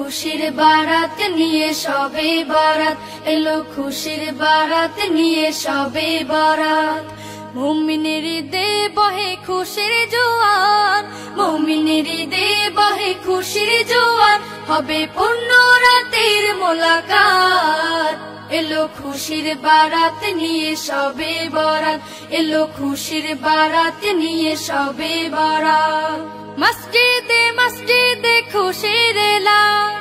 খুশির বারাত নিয়ে সবে বরাত, এলো খুশির বারাত নিয়ে সবে বরাত। মুমিনের ঈদে বহে খুশির জোয়ার, মুমিনের ঈদে বহে খুশির জোয়ার, হবে পূর্ণ রাতের মোলাকাত। এলো খুশির বারাত নিয়ে সবে বরাত, এলো খুশির বারাত নিয়ে সবে বরাত। মসজিদে মসজিদে খুশির এলান,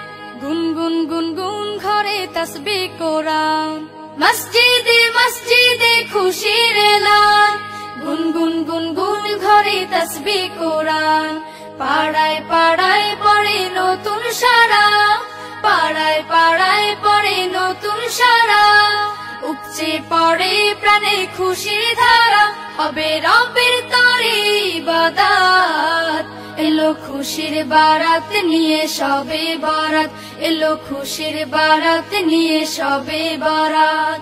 গুনগুন গুনগুন ঘরে তাসবিহ কোরআন। মসজিদে মসজিদে খুশির এলান, গুনগুন গুনগুন ঘরে তাসবিহ কোরআন। পাড়ায় পাড়ায় পড়ে নতুন সারা, পাড়ায় পাড়ায় পড়ে নতুন সারা। উপচে পড়ে প্রাণে খুশির ধারা, হবে রবের তরে ইবাদত। এলো খুশির বারাত নিয়ে সবে বরাত, এলো খুশির বারাত নিয়ে সবে বরাত।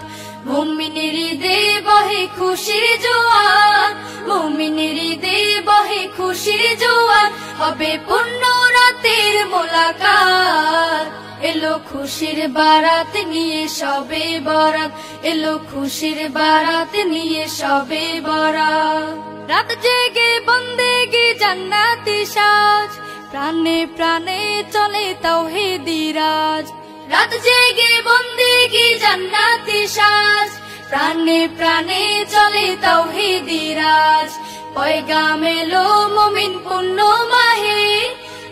মুমিনের ঈদে বহে খুশির জোয়ার, মুমিনের ঈদে বহে খুশির জোয়ার, হবে পূর্ণ রাতের মোলাকাত। এলো খুশির বারাত নিয়ে সবে বরাত, এলো খুশির বারাত নিয়ে সবে বরাত। রাত জেগে বন্দেগি জান্নাতি সাজ, প্রাণে প্রাণে চলে তাওহীদি রাজ। রাত জেগে বন্দেগি জান্নাতি সাজ, প্রাণে প্রাণে চলে তাওহীদি রাজ। পয়গাম এলো মুমিন পূর্ণ মাহে,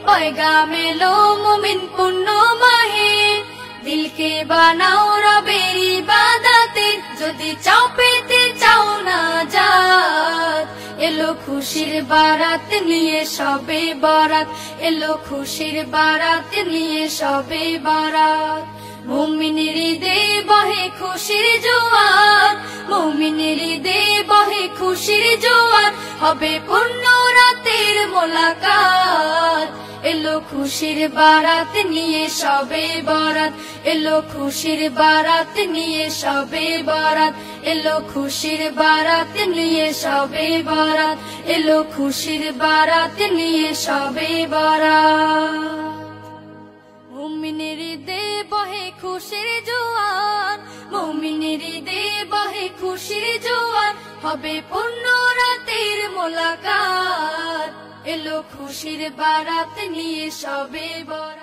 পয়গাম এলো মুমিন পূর্ণ মাহে। দিলকে বানাও রবের ইবাদতে, যদি চাও পেতে চাও নাজাত। এলো খুশির বারাত নিয়ে সবে বরাত, এলো খুশির বারাত নিয়ে সবে বরাত। মুমিনের ঈদে বহে খুশির জোয়ার, মুমিনের ঈদে বহে খুশির জোয়ার, হবে পূর্ণ রাতের মোলাকাত। এলো খুশির বারাত নিয়ে সবে বরাত, এলো খুশির বারাত নিয়ে সবে বরাত, এলো খুশির বারাত নিয়ে সবে বরাত, এলো খুশির বারাত নিয়ে সবে বরাত। মুমিনের ঈদে বহে খুশির জোয়ার, মুমিনের ঈদে বহে খুশির জোয়ার, হবে পূর্ণ রাতের মোলাকাত। এলো খুশির বারাত নিয়ে সবে বরাত।